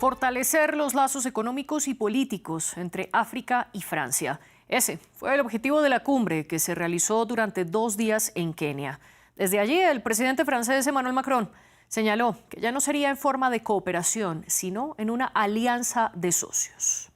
fortalecer los lazos económicos y políticos entre África y Francia. Ese fue el objetivo de la cumbre que se realizó durante 2 días en Kenia. Desde allí, el presidente francés Emmanuel Macron señaló que ya no sería en forma de cooperación, sino en una alianza de socios.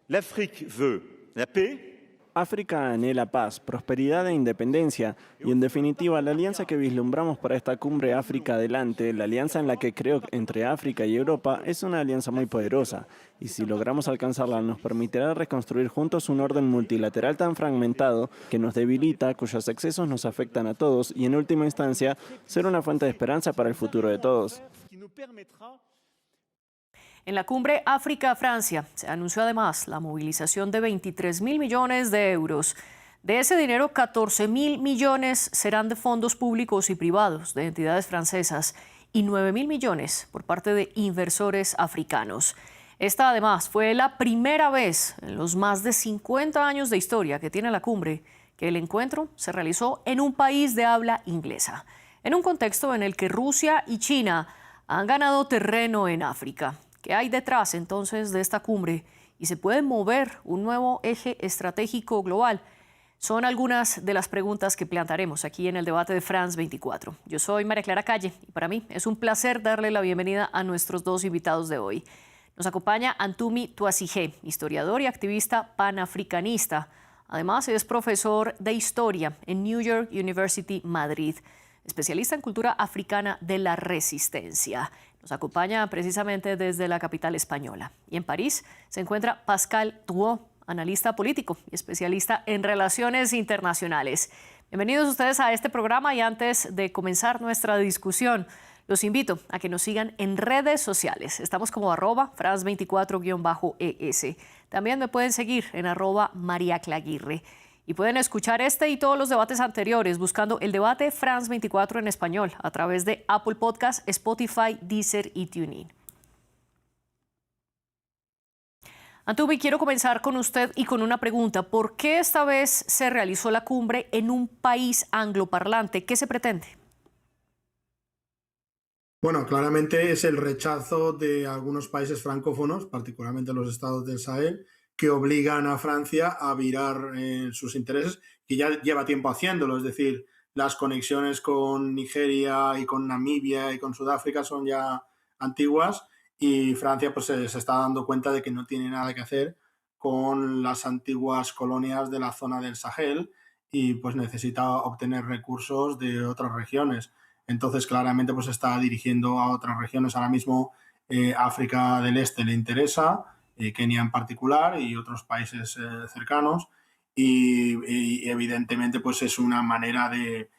L'Afrique veut la paix. África anhela paz, prosperidad e independencia, y en definitiva la alianza que vislumbramos para esta cumbre África Adelante, la alianza en la que creo entre África y Europa, es una alianza muy poderosa, y si logramos alcanzarla nos permitirá reconstruir juntos un orden multilateral tan fragmentado que nos debilita, cuyos excesos nos afectan a todos, y en última instancia, ser una fuente de esperanza para el futuro de todos. En la cumbre África-Francia se anunció además la movilización de 23.000 millones de euros. De ese dinero, 14.000 millones serán de fondos públicos y privados de entidades francesas y 9.000 millones por parte de inversores africanos. Esta además fue la primera vez en los más de 50 años de historia que tiene la cumbre que el encuentro se realizó en un país de habla inglesa, en un contexto en el que Rusia y China han ganado terreno en África. ¿Qué hay detrás entonces de esta cumbre? ¿Y se puede mover un nuevo eje estratégico global? Son algunas de las preguntas que plantearemos aquí en el debate de France 24. Yo soy María Clara Calle y para mí es un placer darle la bienvenida a nuestros 2 invitados de hoy. Nos acompaña Antumi Tuasigé, historiador y activista panafricanista. Además es profesor de historia en New York University, Madrid, especialista en cultura africana de la resistencia. Nos acompaña precisamente desde la capital española. Y en París se encuentra Pascal Drouot, analista político y especialista en relaciones internacionales. Bienvenidos ustedes a este programa y antes de comenzar nuestra discusión, los invito a que nos sigan en redes sociales. Estamos como @France24-ES. También me pueden seguir en @mariaclaguirre. Y pueden escuchar este y todos los debates anteriores buscando el debate France 24 en español a través de Apple Podcasts, Spotify, Deezer y TuneIn. Antumi, quiero comenzar con usted y con una pregunta. ¿Por qué esta vez se realizó la cumbre en un país angloparlante? ¿Qué se pretende? Bueno, claramente es el rechazo de algunos países francófonos, particularmente los estados del Sahel, que obligan a Francia a virar sus intereses, que ya lleva tiempo haciéndolo, es decir, las conexiones con Nigeria y con Namibia y con Sudáfrica son ya antiguas y Francia pues se está dando cuenta de que no tiene nada que hacer con las antiguas colonias de la zona del Sahel y pues necesita obtener recursos de otras regiones. Entonces claramente pues se está dirigiendo a otras regiones. Ahora mismo África del Este le interesa, Kenia en particular y otros países cercanos y evidentemente pues es una manera de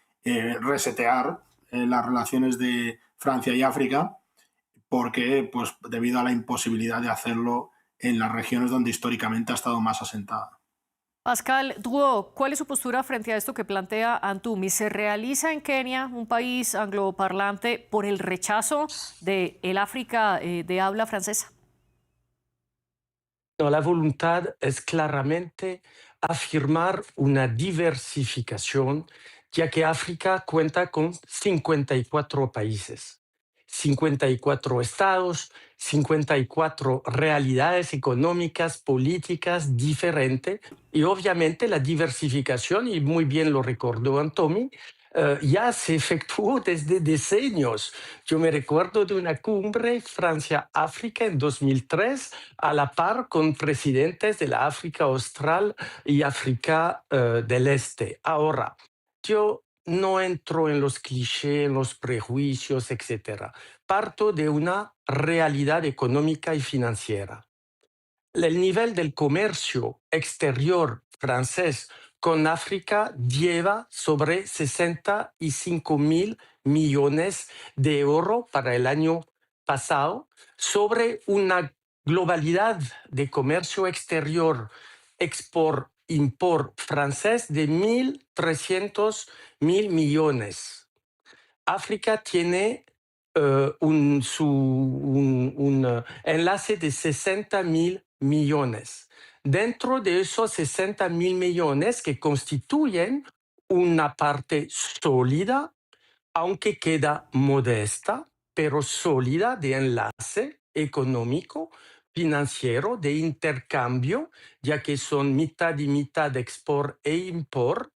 resetear las relaciones de Francia y África porque pues debido a la imposibilidad de hacerlo en las regiones donde históricamente ha estado más asentada. Pascal Drouot, ¿cuál es su postura frente a esto que plantea Antumi? ¿Se realiza en Kenia, un país angloparlante, por el rechazo del África de habla francesa? No, la voluntad es claramente afirmar una diversificación, ya que África cuenta con 54 países, 54 estados, 54 realidades económicas, políticas diferentes, y obviamente la diversificación, y muy bien lo recordó Antomi, ya se efectuó desde decenios. Yo me recuerdo de una cumbre Francia-África en 2003, a la par con presidentes de la África Austral y África del Este. Ahora, yo no entro en los clichés, en los prejuicios, etc. Parto de una realidad económica y financiera. El nivel del comercio exterior francés con África lleva sobre 65.000 millones de euros para el año pasado, sobre una globalidad de comercio exterior, export-import francés de 1.300.000 millones. África tiene un enlace de 60.000 millones. Dentro de esos 60.000 millones que constituyen una parte sólida, aunque queda modesta, pero sólida de enlace, económico, financiero, de intercambio, ya que son mitad y mitad export e import.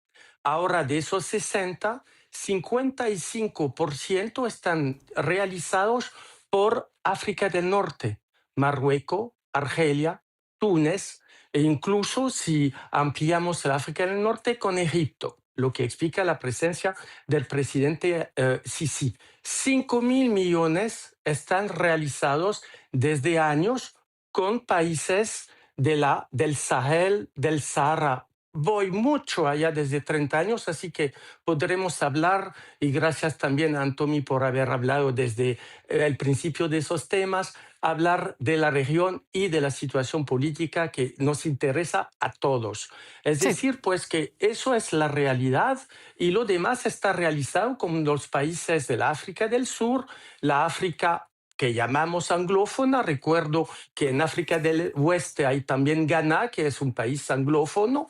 Ahora de esos 60, 55% están realizados por África del Norte, Marruecos, Argelia, Túnez, e incluso si ampliamos el África del Norte con Egipto, lo que explica la presencia del presidente Sisi. 5.000 millones están realizados desde años con países del Sahel, del Sahara. Voy mucho allá desde 30 años, así que podremos hablar, y gracias también a Antomi por haber hablado desde el principio de esos temas, hablar de la región y de la situación política que nos interesa a todos. Es Sí. decir, pues que eso es la realidad y lo demás está realizado con los países del África del Sur, la África que llamamos anglófona. Recuerdo que en África del Oeste hay también Ghana, que es un país anglófono.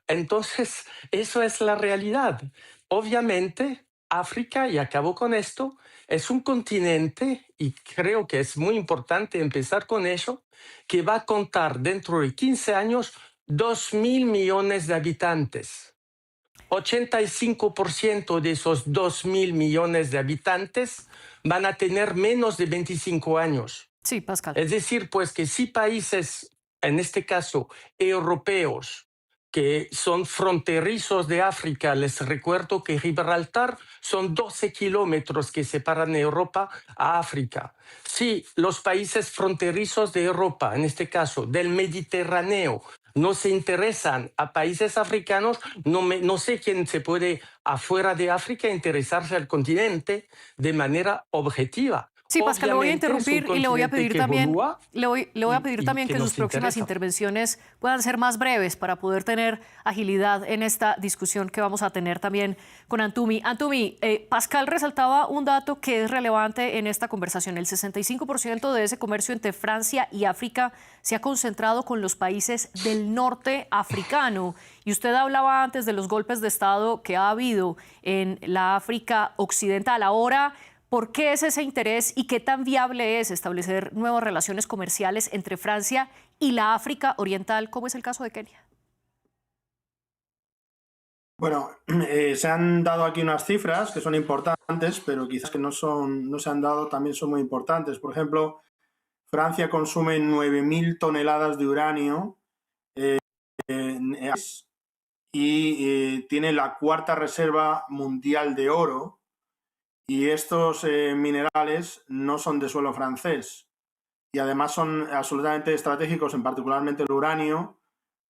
Entonces, eso es la realidad. Obviamente, África, y acabo con esto, es un continente, y creo que es muy importante empezar con eso, que va a contar dentro de 15 años 2.000 millones de habitantes. 85% de esos 2.000 millones de habitantes van a tener menos de 25 años. Sí, Pascal. Es decir, pues que si países, en este caso europeos, que son fronterizos de África, les recuerdo que Gibraltar son 12 kilómetros que separan Europa a África. Si los países fronterizos de Europa, en este caso del Mediterráneo, no se interesan a países africanos, no sé quién se puede afuera de África interesarse al continente de manera objetiva. Sí, Pascal, lo voy a Obviamente, es un interrumpir y le voy a continente pedir que también, evolúa le voy a pedir y también que que sus nos próximas interesa. intervenciones puedan ser más breves para poder tener agilidad en esta discusión que vamos a tener también con Antumi. Antumi, Pascal resaltaba un dato que es relevante en esta conversación. El 65% de ese comercio entre Francia y África se ha concentrado con los países del norte africano. Y usted hablaba antes de los golpes de Estado que ha habido en la África occidental. Ahora, ¿por qué es ese interés y qué tan viable es establecer nuevas relaciones comerciales entre Francia y la África oriental, como es el caso de Kenia? Bueno, se han dado aquí unas cifras que son importantes, pero quizás que no se han dado también son muy importantes. Por ejemplo, Francia consume 9.000 toneladas de uranio y tiene la cuarta reserva mundial de oro. Y estos minerales no son de suelo francés y además son absolutamente estratégicos, en particularmente el uranio,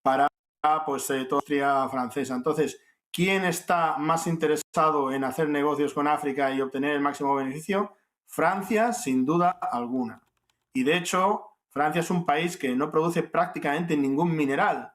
para pues, toda la industria francesa. Entonces, ¿quién está más interesado en hacer negocios con África y obtener el máximo beneficio? Francia, sin duda alguna. Y de hecho, Francia es un país que no produce prácticamente ningún mineral.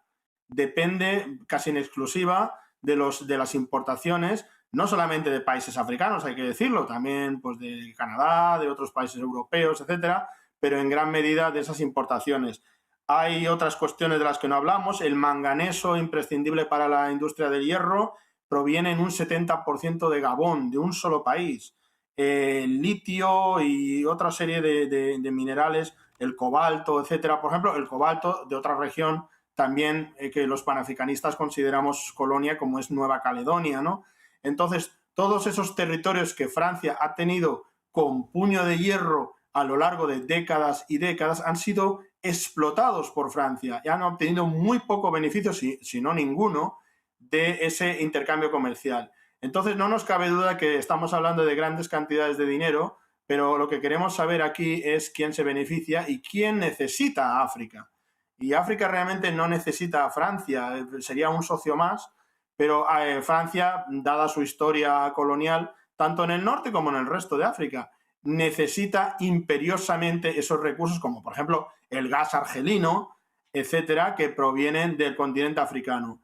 Depende casi en exclusiva de las importaciones, no solamente de países africanos, hay que decirlo, también pues, de Canadá, de otros países europeos, etcétera, pero en gran medida de esas importaciones. Hay otras cuestiones de las que no hablamos. El manganeso, imprescindible para la industria del hierro, proviene en un 70% de Gabón, de un solo país. El litio y otra serie de minerales, el cobalto, etcétera. Por ejemplo, el cobalto de otra región también que los panafricanistas consideramos colonia, como es Nueva Caledonia, ¿no? Entonces, todos esos territorios que Francia ha tenido con puño de hierro a lo largo de décadas y décadas han sido explotados por Francia y han obtenido muy poco beneficio, si no ninguno, de ese intercambio comercial. Entonces, no nos cabe duda que estamos hablando de grandes cantidades de dinero, pero lo que queremos saber aquí es quién se beneficia y quién necesita a África. Y África realmente no necesita a Francia, sería un socio más, pero Francia, dada su historia colonial, tanto en el norte como en el resto de África, necesita imperiosamente esos recursos, como por ejemplo el gas argelino, etcétera, que provienen del continente africano.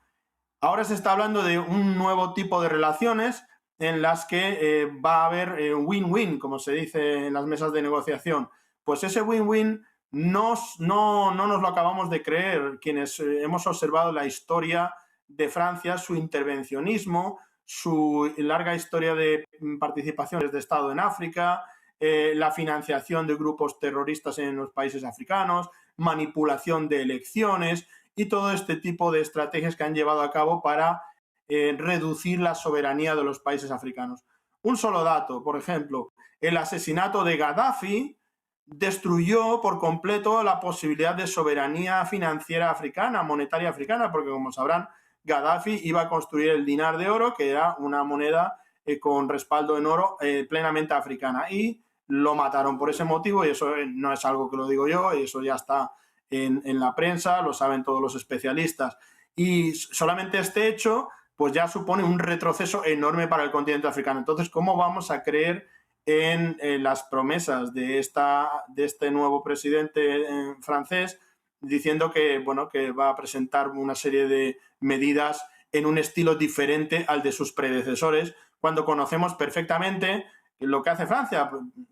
Ahora se está hablando de un nuevo tipo de relaciones en las que va a haber win-win, como se dice en las mesas de negociación. Pues ese win-win no nos lo acabamos de creer quienes hemos observado la historia de Francia, su intervencionismo, su larga historia de participaciones de Estado en África, la financiación de grupos terroristas en los países africanos, manipulación de elecciones y todo este tipo de estrategias que han llevado a cabo para reducir la soberanía de los países africanos. Un solo dato, por ejemplo, el asesinato de Gaddafi destruyó por completo la posibilidad de soberanía financiera africana, monetaria africana, porque como sabrán, Gaddafi iba a construir el dinar de oro, que era una moneda con respaldo en oro plenamente africana, y lo mataron por ese motivo, y eso no es algo que lo digo yo, eso ya está en la prensa, lo saben todos los especialistas. Y solamente este hecho pues ya supone un retroceso enorme para el continente africano. Entonces, ¿cómo vamos a creer en las promesas de este nuevo presidente francés diciendo que, bueno, que va a presentar una serie de medidas en un estilo diferente al de sus predecesores, cuando conocemos perfectamente lo que hace Francia?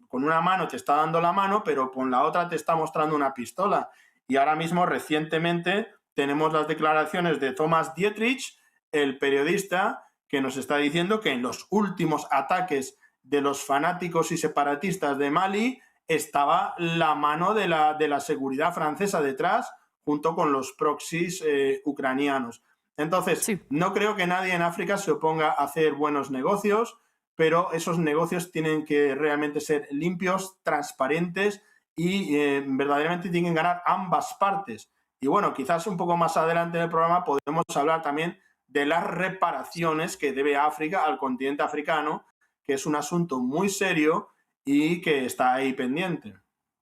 Con una mano te está dando la mano, pero con la otra te está mostrando una pistola. Y ahora mismo, recientemente, tenemos las declaraciones de Thomas Dietrich, el periodista, que nos está diciendo que en los últimos ataques de los fanáticos y separatistas de Mali estaba la mano de la seguridad francesa detrás, junto con los proxies ucranianos. Entonces, Sí. no creo que nadie en África se oponga a hacer buenos negocios, pero esos negocios tienen que realmente ser limpios, transparentes y verdaderamente tienen que ganar ambas partes. Y bueno, quizás un poco más adelante en el programa podemos hablar también de las reparaciones que debe África al continente africano, que es un asunto muy serio y que está ahí pendiente.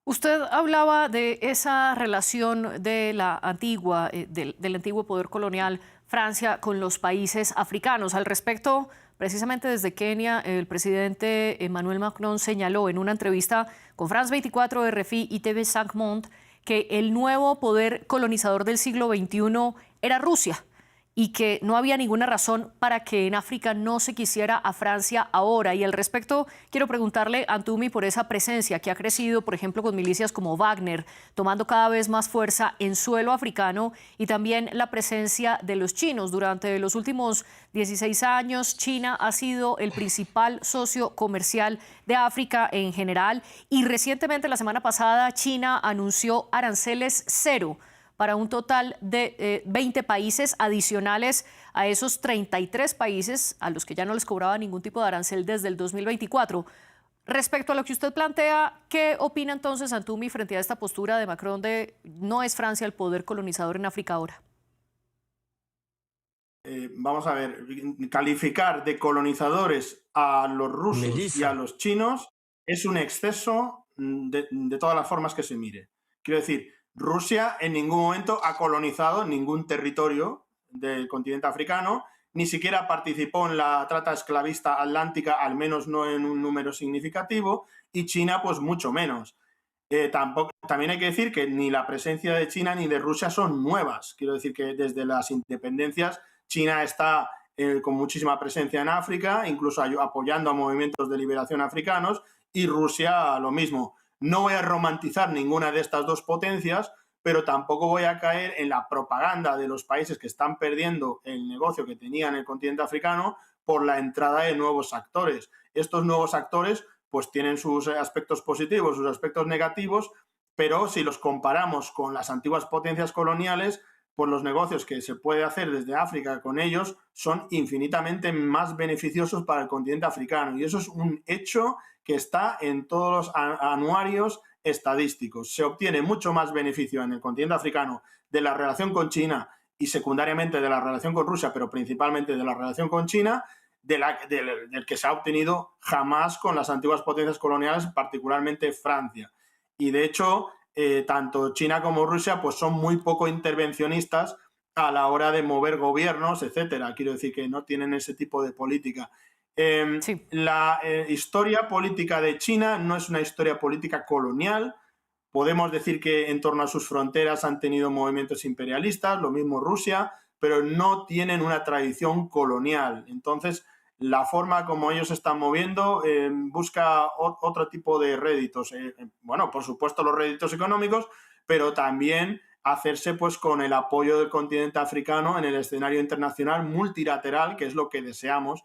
Usted hablaba de esa relación de la antigua, del antiguo poder colonial Francia con los países africanos. Al respecto, precisamente desde Kenia, el presidente Emmanuel Macron señaló en una entrevista con France 24, RFI y TV5 Monde que el nuevo poder colonizador del siglo XXI era Rusia y que no había ninguna razón para que en África no se quisiera a Francia ahora. Y al respecto, quiero preguntarle a Antumi por esa presencia que ha crecido, por ejemplo, con milicias como Wagner, tomando cada vez más fuerza en suelo africano, y también la presencia de los chinos. Durante los últimos 16 años, China ha sido el principal socio comercial de África en general, y recientemente, la semana pasada, China anunció aranceles cero para un total de 20 países adicionales a esos 33 países a los que ya no les cobraba ningún tipo de arancel desde el 2024. Respecto a lo que usted plantea, ¿qué opina entonces Antumi frente a esta postura de Macron de no es Francia el poder colonizador en África ahora? Vamos a ver, calificar de colonizadores a los rusos Melissa. y a los chinos es un exceso de todas las formas que se mire. Quiero decir, Rusia en ningún momento ha colonizado ningún territorio del continente africano, ni siquiera participó en la trata esclavista atlántica, al menos no en un número significativo, y China pues mucho menos. También hay que decir que ni la presencia de China ni de Rusia son nuevas. Quiero decir que desde las independencias China está con muchísima presencia en África, incluso apoyando a movimientos de liberación africanos, y Rusia lo mismo. No voy a romantizar ninguna de estas dos potencias, pero tampoco voy a caer en la propaganda de los países que están perdiendo el negocio que tenían en el continente africano por la entrada de nuevos actores. Estos nuevos actores pues tienen sus aspectos positivos, sus aspectos negativos, pero si los comparamos con las antiguas potencias coloniales, pues los negocios que se puede hacer desde África con ellos son infinitamente más beneficiosos para el continente africano. Y eso es un hecho que está en todos los anuarios estadísticos. Se obtiene mucho más beneficio en el continente africano de la relación con China y secundariamente de la relación con Rusia, pero principalmente de la relación con China, del que se ha obtenido jamás con las antiguas potencias coloniales, particularmente Francia. Y de hecho, tanto China como Rusia pues son muy poco intervencionistas a la hora de mover gobiernos, etcétera. Quiero decir que no tienen ese tipo de política. Sí. La historia política de China no es una historia política colonial. Podemos decir que en torno a sus fronteras han tenido movimientos imperialistas, lo mismo Rusia, pero no tienen una tradición colonial. Entonces, la forma como ellos se están moviendo busca otro tipo de réditos. Bueno, por supuesto los réditos económicos, pero también hacerse pues con el apoyo del continente africano en el escenario internacional multilateral, que es lo que deseamos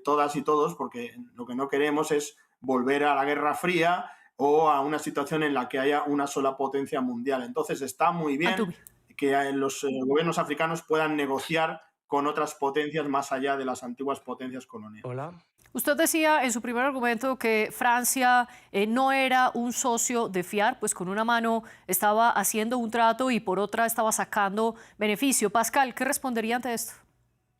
todas y todos, porque lo que no queremos es volver a la Guerra Fría o a una situación en la que haya una sola potencia mundial. Entonces está muy bien Antumi. que los gobiernos africanos puedan negociar con otras potencias más allá de las antiguas potencias coloniales. Hola. Usted decía en su primer argumento que Francia no era un socio de fiar, pues con una mano estaba haciendo un trato y por otra estaba sacando beneficio. Pascal, ¿qué respondería ante esto?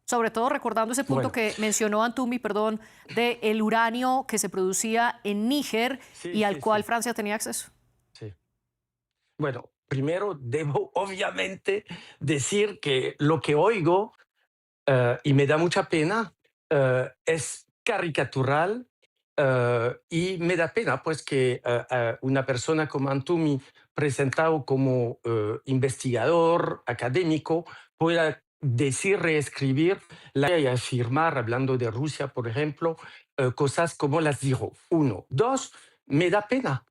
Sobre todo recordando ese punto Bueno, que mencionó Antumi, perdón, del uranio que se producía en Níger sí, y al sí, cual sí, Francia tenía acceso. sí. Bueno, primero debo obviamente decir que lo que oigo, y me da mucha pena, es caricatural, y me da pena pues que una persona como Antumi, presentado como investigador académico, pueda decir, reescribir y afirmar, hablando de Rusia, por ejemplo, cosas como las dijo. Uno. Dos, me da pena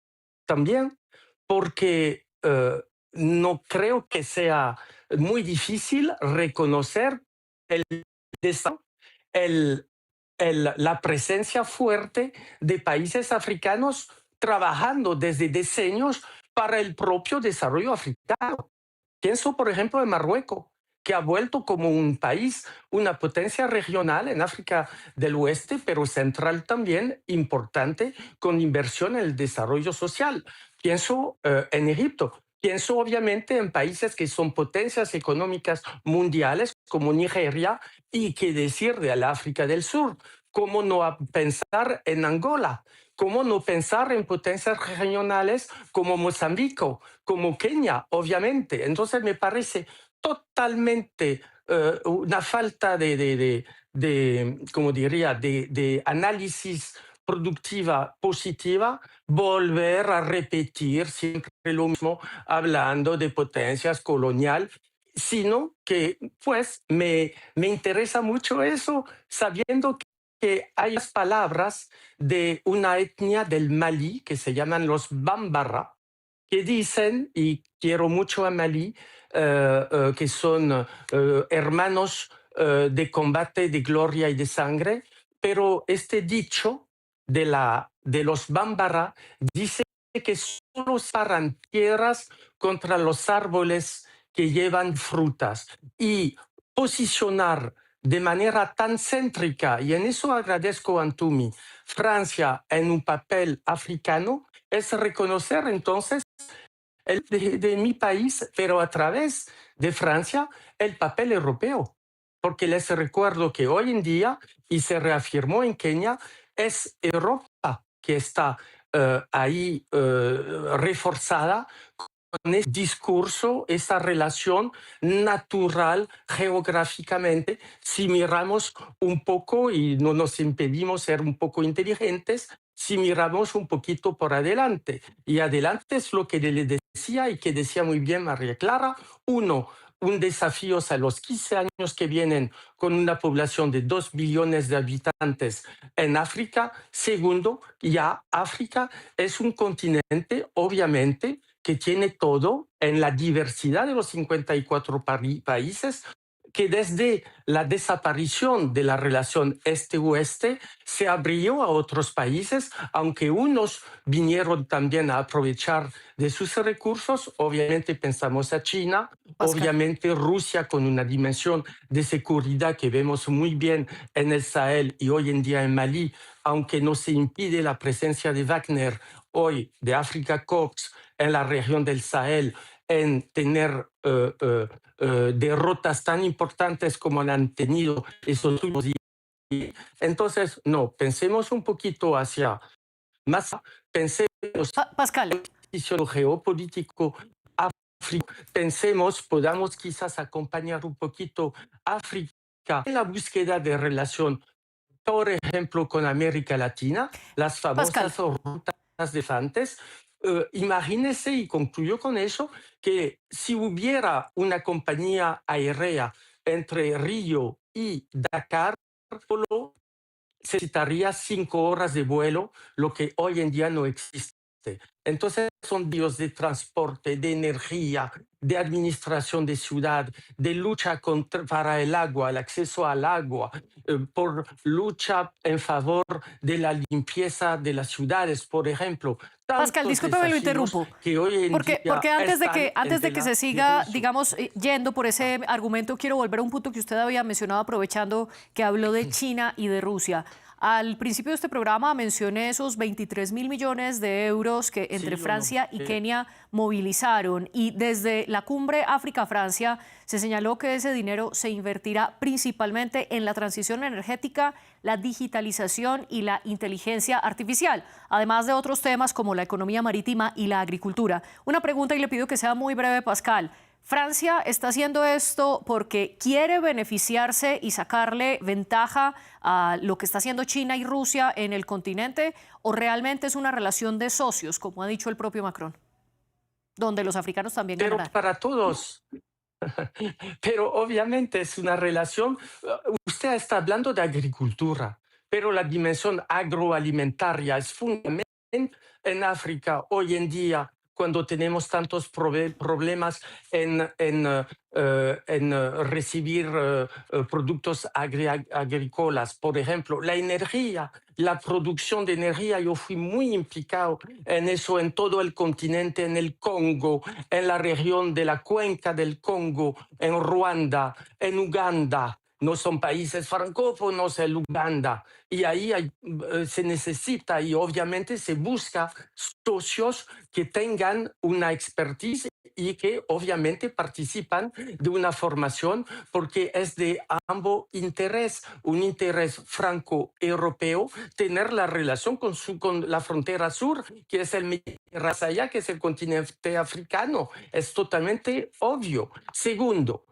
también porque no creo que sea muy difícil reconocer el desarrollo, el, la presencia fuerte de países africanos trabajando desde decenios para el propio desarrollo africano. Pienso, por ejemplo, en Marruecos, que ha vuelto como un país, una potencia regional en África del Oeste, pero central también, importante, con inversión en el desarrollo social. Pienso en Egipto. Pienso obviamente en países que son potencias económicas mundiales, como Nigeria, y qué decir de la África del Sur. ¿Cómo no pensar en Angola? ¿Cómo no pensar en potencias regionales como Mozambique, como Kenia, obviamente? Entonces me parece totalmente una falta como diría, de análisis productiva positiva, volver a repetir siempre lo mismo hablando de potencias colonial, sino que pues me interesa mucho eso, sabiendo que hay las palabras de una etnia del Mali que se llaman los Bambara, que dicen, y quiero mucho a Mali, que son hermanos de combate, de gloria y de sangre, pero este dicho de los Bambara dice que solo paran tierras contra los árboles que llevan frutas y posicionar de manera tan céntrica, y en eso agradezco a Antumi, Francia en un papel africano, es reconocer entonces de mi país, pero a través de Francia, el papel europeo. Porque les recuerdo que hoy en día, y se reafirmó en Kenia, es Europa que está ahí reforzada con ese discurso, esa relación natural geográficamente, si miramos un poco y no nos impedimos ser un poco inteligentes, si miramos un poquito por adelante. Y adelante es lo que le decía y que decía muy bien María Clara. Uno, un desafío a los 15 años que vienen con una población de 2 billones de habitantes en África. Segundo, ya África es un continente, obviamente, que tiene todo en la diversidad de los 54 países, que desde la desaparición de la relación este-oeste se abrió a otros países, aunque unos vinieron también a aprovechar de sus recursos. Obviamente pensamos a China, Pascal. obviamente Rusia con una dimensión de seguridad que vemos muy bien en el Sahel y hoy en día en Mali, aunque no se impide la presencia de Wagner hoy, de Africa Corps, en la región del Sahel, en tener derrotas tan importantes como la han tenido esos últimos días. Entonces, no, pensemos un poquito hacia más, pensemos Pascal. en el posicionamiento geopolítico, pensemos, podamos quizás acompañar un poquito África en la búsqueda de relación, por ejemplo, con América Latina, las Pascal. famosas rutas de Fantes. Imagínese, y concluyo con eso, que si hubiera una compañía aérea entre Río y Dakar, solo necesitaría 5 horas de vuelo, lo que hoy en día no existe. Entonces, son vías de transporte, de energía, de administración de ciudad, de lucha para el agua, el acceso al agua, por lucha en favor de la limpieza de las ciudades, por ejemplo. Pascal, Tantos discúlpeme, lo desafíos interrumpo. que hoy en día Porque están antes en de que tela se de siga, juicio. digamos, yendo por ese argumento, quiero volver a un punto que usted había mencionado, aprovechando que habló de China y de Rusia. Al principio de este programa mencioné esos 23.000 millones de euros que entre Sí, Francia y Kenia movilizaron, y desde la cumbre África-Francia se señaló que ese dinero se invertirá principalmente en la transición energética, la digitalización y la inteligencia artificial, además de otros temas como la economía marítima y la agricultura. Una pregunta, y le pido que sea muy breve, Pascal. ¿Francia está haciendo esto porque quiere beneficiarse y sacarle ventaja a lo que está haciendo China y Rusia en el continente, o realmente es una relación de socios, como ha dicho el propio Macron, donde los africanos también Pero ganarán? para todos. Pero obviamente es una relación, usted está hablando de agricultura, pero la dimensión agroalimentaria es fundamental en África hoy en día, cuando tenemos tantos problemas en recibir productos agrícolas. Por ejemplo, la energía, la producción de energía. Yo fui muy implicado en eso en todo el continente, en el Congo, en la región de la cuenca del Congo, en Ruanda, en Uganda. No son países francófonos, el Uganda. Y ahí se necesita y obviamente se busca socios que tengan una expertise y que obviamente participan de una formación, porque es de ambos interés, un interés franco-europeo, tener la relación con la frontera sur, que es el Mediterráneo, que es el continente africano. Es totalmente obvio. Segundo,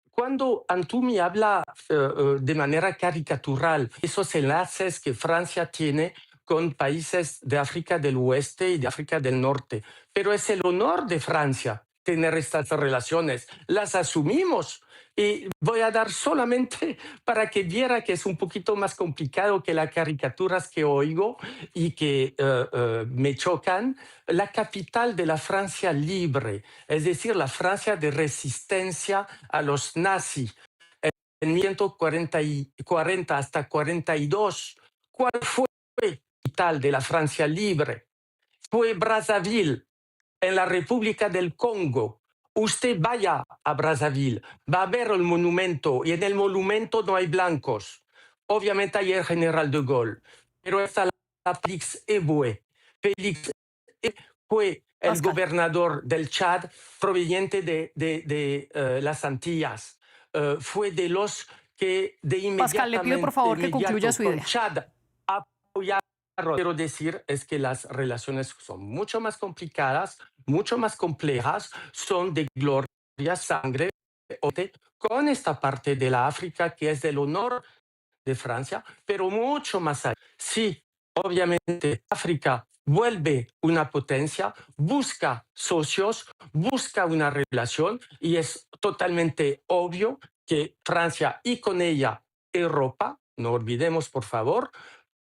cuando Antumi habla de manera caricatural esos enlaces que Francia tiene con países de África del Oeste y de África del Norte, pero es el honor de Francia tener estas relaciones, las asumimos. Y voy a dar solamente para que viera que es un poquito más complicado que las caricaturas que oigo y que me chocan, la capital de la Francia libre, es decir, la Francia de resistencia a los nazis en 1940 hasta 42. ¿Cuál fue la capital de la Francia libre? Fue Brazzaville, en la República del Congo. Usted vaya a Brazzaville, va a ver el monumento, y en el monumento no hay blancos. Obviamente hay el general de Gaulle, pero está Félix Éboué. Félix Éboué fue el Pascal. gobernador del Chad, proveniente de las Antillas. Fue de los que Pascal, le pido por favor que concluya su con idea. Chad apoyaron. Quiero decir es que las relaciones son mucho más complicadas, mucho más complejas, son de gloria, sangre, con esta parte de la África que es del honor de Francia, pero mucho más allá. Sí, obviamente África vuelve una potencia, busca socios, busca una relación, y es totalmente obvio que Francia y con ella Europa, no olvidemos por favor,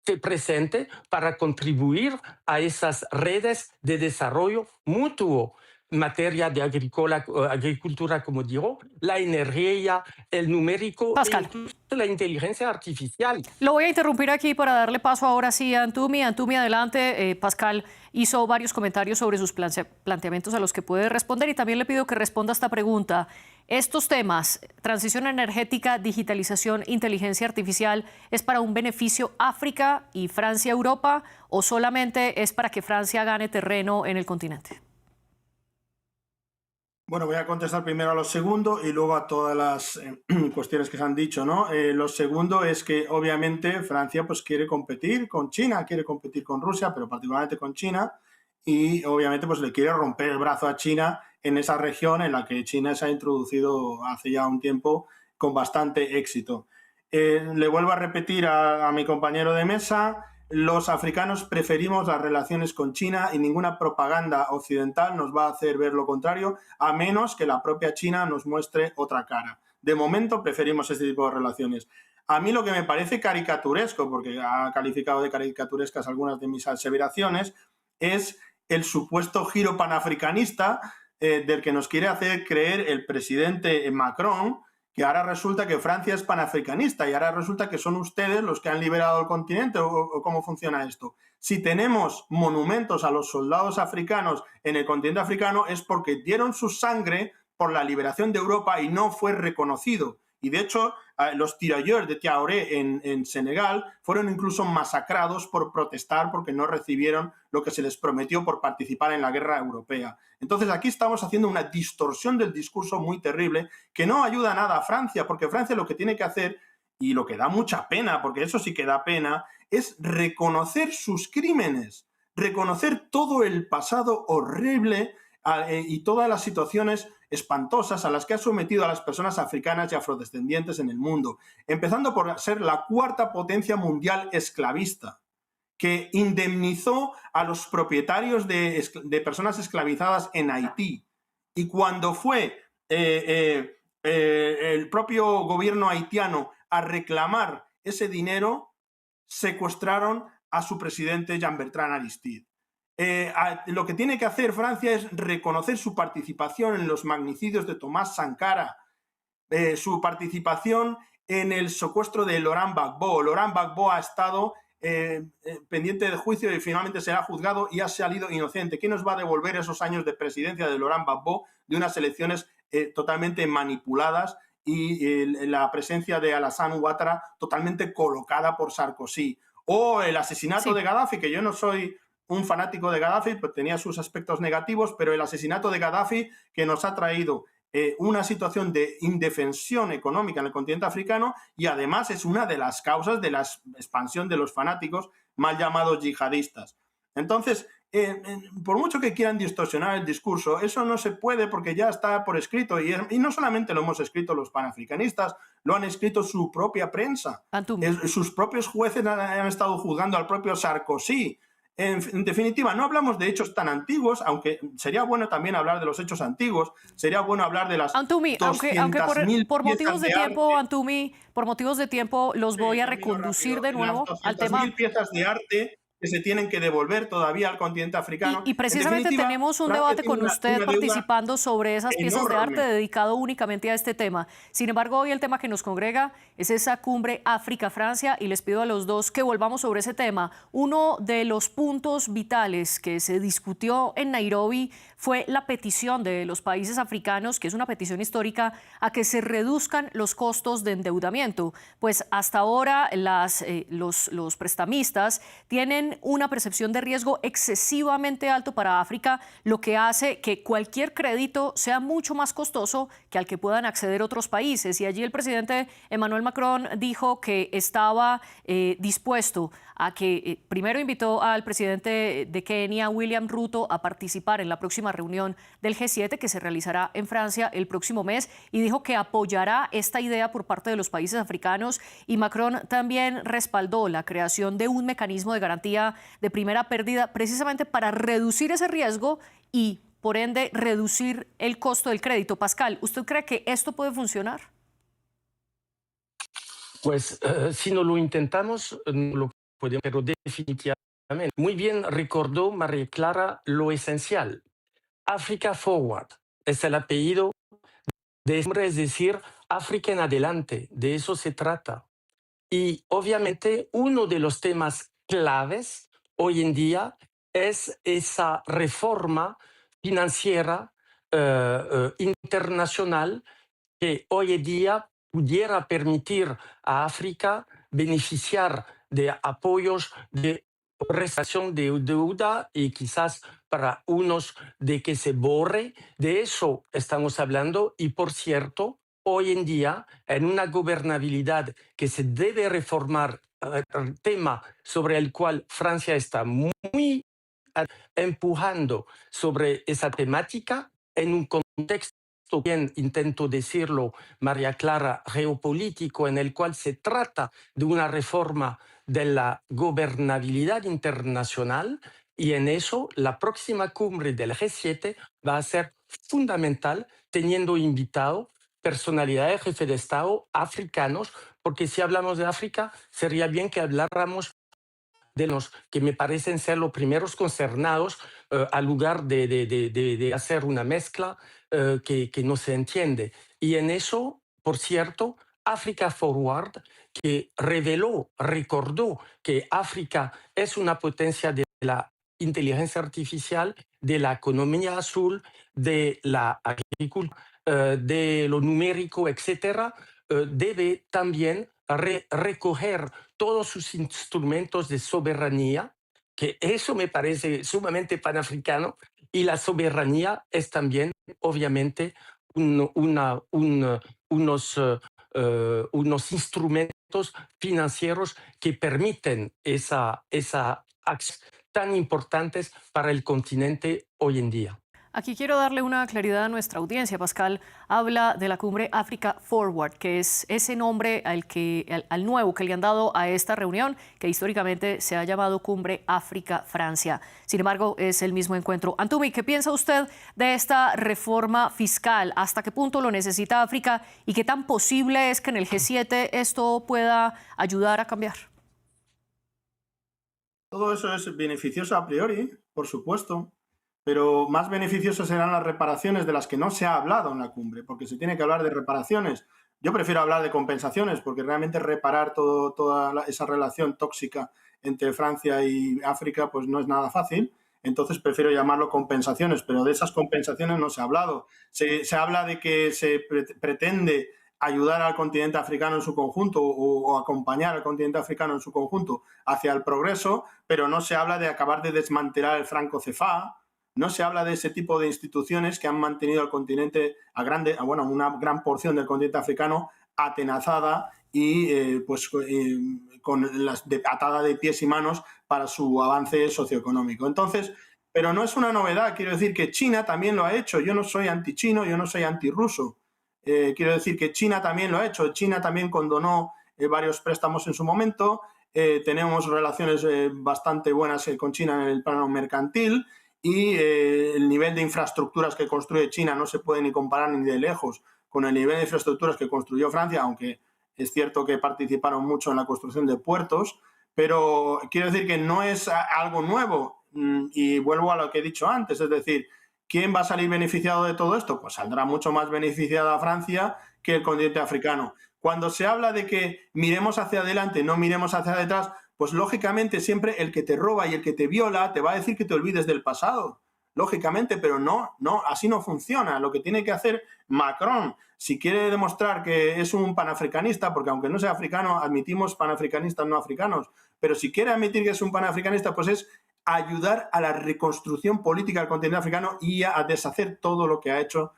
se presente para contribuir a esas redes de desarrollo mutuo en materia de agricultura, como digo, la energía, el numérico e Pascal. incluso la inteligencia artificial. Lo voy a interrumpir aquí para darle paso ahora sí a Antumi. Antumi, adelante. Pascal hizo varios comentarios sobre sus planteamientos a los que puede responder, y también le pido que responda a esta pregunta. ¿Estos temas, transición energética, digitalización, inteligencia artificial, es para un beneficio África y Francia-Europa, o solamente es para que Francia gane terreno en el continente? Bueno, voy a contestar primero a lo segundo y luego a todas las cuestiones que se han dicho, ¿no? Lo segundo es que obviamente Francia pues quiere competir con China, quiere competir con Rusia, pero particularmente con China, y obviamente pues le quiere romper el brazo a China en esa región en la que China se ha introducido hace ya un tiempo con bastante éxito. Le vuelvo a repetir a mi compañero de mesa: los africanos preferimos las relaciones con China y ninguna propaganda occidental nos va a hacer ver lo contrario, a menos que la propia China nos muestre otra cara. De momento preferimos este tipo de relaciones. A mí lo que me parece caricaturesco, porque ha calificado de caricaturescas algunas de mis aseveraciones, es el supuesto giro panafricanista del que nos quiere hacer creer el presidente Macron, que ahora resulta que Francia es panafricanista y ahora resulta que son ustedes los que han liberado el continente, o cómo funciona esto. Si tenemos monumentos a los soldados africanos en el continente africano es porque dieron su sangre por la liberación de Europa y no fue reconocido. Y de hecho, los tirailleurs de Tiaoré en Senegal fueron incluso masacrados por protestar porque no recibieron lo que se les prometió por participar en la guerra europea. Entonces aquí estamos haciendo una distorsión del discurso muy terrible que no ayuda nada a Francia, porque Francia lo que tiene que hacer, y lo que da mucha pena, porque eso sí que da pena, es reconocer sus crímenes, reconocer todo el pasado horrible y todas las situaciones espantosas a las que ha sometido a las personas africanas y afrodescendientes en el mundo, empezando por ser la cuarta potencia mundial esclavista, que indemnizó a los propietarios de personas esclavizadas en Haití. Y cuando fue el propio gobierno haitiano a reclamar ese dinero, secuestraron a su presidente Jean-Bertrand Aristide. Lo que tiene que hacer Francia es reconocer su participación en los magnicidios de Thomas Sankara, su participación en el secuestro de Laurent Gbagbo. Laurent Gbagbo ha estado pendiente de juicio y finalmente será juzgado y ha salido inocente. ¿Quién nos va a devolver esos años de presidencia de Laurent Gbagbo de unas elecciones totalmente manipuladas y la presencia de Alassane Ouattara totalmente colocada por Sarkozy? O el asesinato de Gaddafi, que yo no soy un fanático de Gaddafi, pues tenía sus aspectos negativos, pero el asesinato de Gaddafi que nos ha traído una situación de indefensión económica en el continente africano y además es una de las causas de la expansión de los fanáticos mal llamados yihadistas. Entonces, por mucho que quieran distorsionar el discurso, eso no se puede porque ya está por escrito y no solamente lo hemos escrito los panafricanistas, lo han escrito su propia prensa. Sus propios jueces han estado juzgando al propio Sarkozy. En definitiva, no hablamos de hechos tan antiguos, aunque sería bueno también hablar de los hechos antiguos, sería bueno hablar de las Antumi, aunque por motivos de tiempo, Antumi, por motivos de tiempo los voy a reconducir de nuevo al tema. 200.000 piezas de arte que se tienen que devolver todavía al continente africano. Y precisamente tenemos un debate con usted participando sobre esas piezas de arte dedicado únicamente a este tema. Sin embargo, hoy el tema que nos congrega es esa cumbre África-Francia y les pido a los dos que volvamos sobre ese tema. Uno de los puntos vitales que se discutió en Nairobi fue la petición de los países africanos, que es una petición histórica, a que se reduzcan los costos de endeudamiento. Pues hasta ahora los prestamistas tienen una percepción de riesgo excesivamente alto para África, lo que hace que cualquier crédito sea mucho más costoso que al que puedan acceder otros países. Y allí el presidente Emmanuel Macron dijo que estaba dispuesto a que, primero invitó al presidente de Kenia, William Ruto, a participar en la próxima reunión del G7 que se realizará en Francia el próximo mes y dijo que apoyará esta idea por parte de los países africanos. Y Macron también respaldó la creación de un mecanismo de garantía de primera pérdida precisamente para reducir ese riesgo y, por ende, reducir el costo del crédito. Pascal, ¿usted cree que esto puede funcionar? Pues si no lo intentamos, no lo podemos, pero definitivamente. Muy bien recordó María Clara lo esencial. Africa Forward es el apellido de ese hombre, es decir, África en adelante, de eso se trata. Y obviamente uno de los temas claves hoy en día es esa reforma financiera internacional que hoy en día pudiera permitir a África beneficiar de apoyos de prestación de deuda y quizás para unos de que se borre. De eso estamos hablando y, por cierto, hoy en día, en una gobernabilidad que se debe reformar, el tema sobre el cual Francia está muy empujando sobre esa temática en un contexto, bien intento decirlo, María Clara, geopolítico, en el cual se trata de una reforma de la gobernabilidad internacional, y en eso la próxima cumbre del G7 va a ser fundamental, teniendo invitado personalidades, jefes de Estado africanos, porque si hablamos de África, sería bien que habláramos de los que me parecen ser los primeros concernados al lugar de hacer una mezcla que no se entiende. Y en eso, por cierto, Africa Forward, que recordó que África es una potencia de la inteligencia artificial, de la economía azul, de la agricultura, de lo numérico, etcétera, debe también recoger todos sus instrumentos de soberanía, que eso me parece sumamente panafricano, y la soberanía es también, obviamente, unos, unos instrumentos financieros que permiten esa acción tan importantes para el continente hoy en día. Aquí quiero darle una claridad a nuestra audiencia. Pascal habla de la cumbre Africa Forward, que es ese nombre al nuevo que le han dado a esta reunión, que históricamente se ha llamado Cumbre África-Francia. Sin embargo, es el mismo encuentro. Antumi, ¿qué piensa usted de esta reforma fiscal? ¿Hasta qué punto lo necesita África y qué tan posible es que en el G7 esto pueda ayudar a cambiar? Todo eso es beneficioso a priori, por supuesto, pero más beneficiosas serán las reparaciones de las que no se ha hablado en la cumbre, porque se tiene que hablar de reparaciones. Yo prefiero hablar de compensaciones, porque realmente reparar toda esa relación tóxica entre Francia y África pues no es nada fácil. Entonces prefiero llamarlo compensaciones, pero de esas compensaciones no se ha hablado. Se habla de que se pretende ayudar al continente africano en su conjunto o acompañar al continente africano en su conjunto hacia el progreso, pero no se habla de acabar de desmantelar el franco CFA, no se habla de ese tipo de instituciones que han mantenido al continente, una gran porción del continente africano atenazada y atada de pies y manos para su avance socioeconómico. Entonces, pero no es una novedad, quiero decir que China también lo ha hecho. Yo no soy antichino, yo no soy antirruso. Quiero decir que China también lo ha hecho. China también condonó varios préstamos en su momento. Tenemos relaciones bastante buenas con China en el plano mercantil. Y el nivel de infraestructuras que construye China no se puede ni comparar ni de lejos con el nivel de infraestructuras que construyó Francia, aunque es cierto que participaron mucho en la construcción de puertos, pero quiero decir que no es algo nuevo. Y vuelvo a lo que he dicho antes, es decir, ¿quién va a salir beneficiado de todo esto? Pues saldrá mucho más beneficiada Francia que el continente africano. Cuando se habla de que miremos hacia adelante, no miremos hacia detrás, pues lógicamente siempre el que te roba y el que te viola te va a decir que te olvides del pasado. Lógicamente, pero no, así no funciona. Lo que tiene que hacer Macron, si quiere demostrar que es un panafricanista, porque aunque no sea africano, admitimos panafricanistas no africanos, pero si quiere admitir que es un panafricanista, pues es ayudar a la reconstrucción política del continente africano y a deshacer todo lo que ha hecho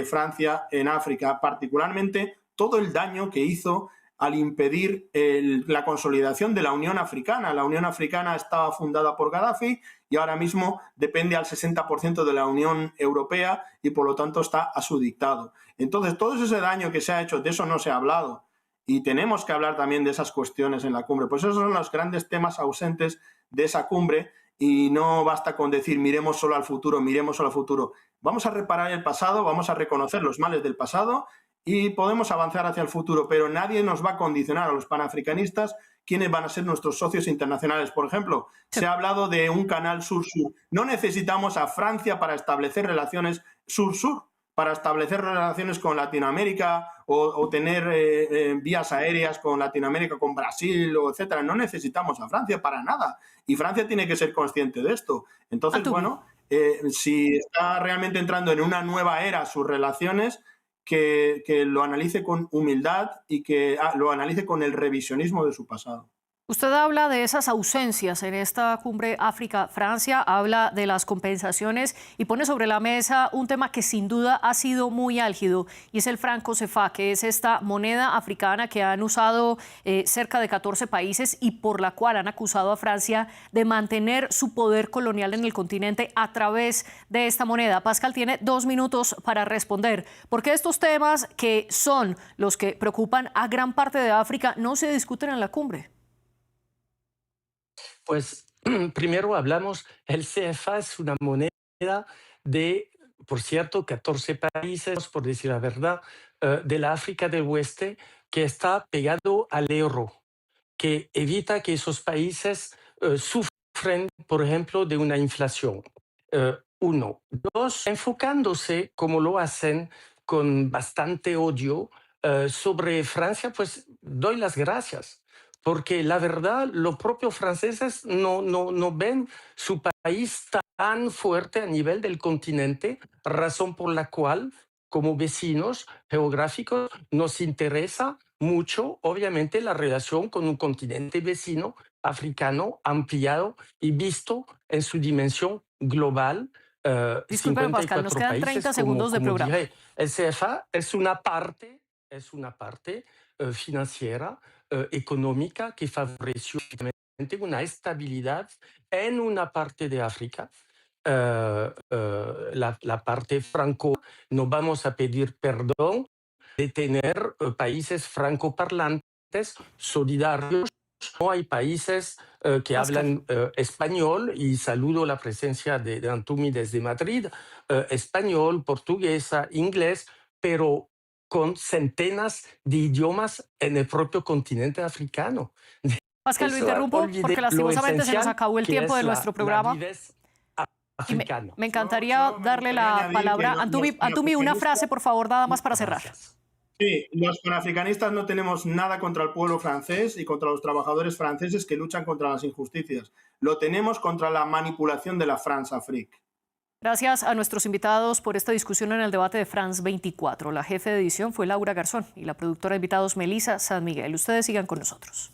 Francia en África, particularmente todo el daño que hizo al impedir la consolidación de la Unión Africana. La Unión Africana estaba fundada por Gaddafi y ahora mismo depende al 60% de la Unión Europea y por lo tanto está a su dictado. Entonces, todo ese daño que se ha hecho, de eso no se ha hablado. Y tenemos que hablar también de esas cuestiones en la cumbre. Pues esos son los grandes temas ausentes de esa cumbre y no basta con decir miremos solo al futuro, miremos solo al futuro. Vamos a reparar el pasado, vamos a reconocer los males del pasado y podemos avanzar hacia el futuro, pero nadie nos va a condicionar a los panafricanistas quiénes van a ser nuestros socios internacionales. Por ejemplo, se ha hablado de un canal sur-sur. No necesitamos a Francia para establecer relaciones sur-sur, para establecer relaciones con Latinoamérica o tener vías aéreas con Latinoamérica, con Brasil, etcétera. No necesitamos a Francia para nada. Y Francia tiene que ser consciente de esto. Entonces, si está realmente entrando en una nueva era sus relaciones, que lo analice con humildad y que lo analice con el revisionismo de su pasado. Usted habla de esas ausencias en esta cumbre África-Francia, habla de las compensaciones y pone sobre la mesa un tema que sin duda ha sido muy álgido y es el franco CFA, que es esta moneda africana que han usado cerca de 14 países y por la cual han acusado a Francia de mantener su poder colonial en el continente a través de esta moneda. Pascal tiene 2 minutos para responder. ¿Por qué estos temas, que son los que preocupan a gran parte de África, no se discuten en la cumbre? Pues primero hablamos, el CFA es una moneda de, por cierto, 14 países, por decir la verdad, de la África del Oeste, que está pegado al euro, que evita que esos países sufren, por ejemplo, de una inflación. Uno. Dos, enfocándose, como lo hacen, con bastante odio sobre Francia, pues doy las gracias. Porque la verdad, los propios franceses no ven su país tan fuerte a nivel del continente, razón por la cual, como vecinos geográficos, nos interesa mucho, obviamente, la relación con un continente vecino africano ampliado y visto en su dimensión global. Discúlpeme, Pascal, nos 54 quedan países, 30 segundos de como programa. dije, el CFA es una parte financiera, económica, que favoreció una estabilidad en una parte de África. La parte franco, no vamos a pedir perdón de tener países francoparlantes solidarios. No hay países que Pascal. hablan español, y saludo la presencia de Antumi desde Madrid, español, portuguesa, inglés, pero con centenas de idiomas en el propio continente africano. Pascal, lo Eso, interrumpo porque lo lastimosamente se nos esencial acabó el que tiempo es de nuestro programa. avidez Y africana. me encantaría Solo me darle gustaría la añadir palabra. que Antumi, una frase, por favor, nada más para cerrar. Gracias. Sí, los panafricanistas no tenemos nada contra el pueblo francés y contra los trabajadores franceses que luchan contra las injusticias. Lo tenemos contra la manipulación de la France-Afrique. Gracias a nuestros invitados por esta discusión en el debate de France 24. La jefe de edición fue Laura Garzón y la productora de invitados Melissa San Miguel. Ustedes sigan con nosotros.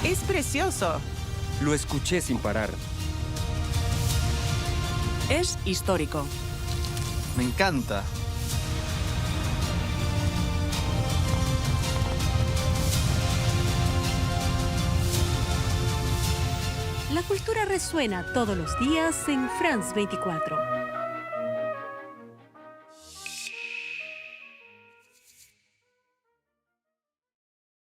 Es precioso. Lo escuché sin parar. Es histórico. Me encanta. La cultura resuena todos los días en France 24.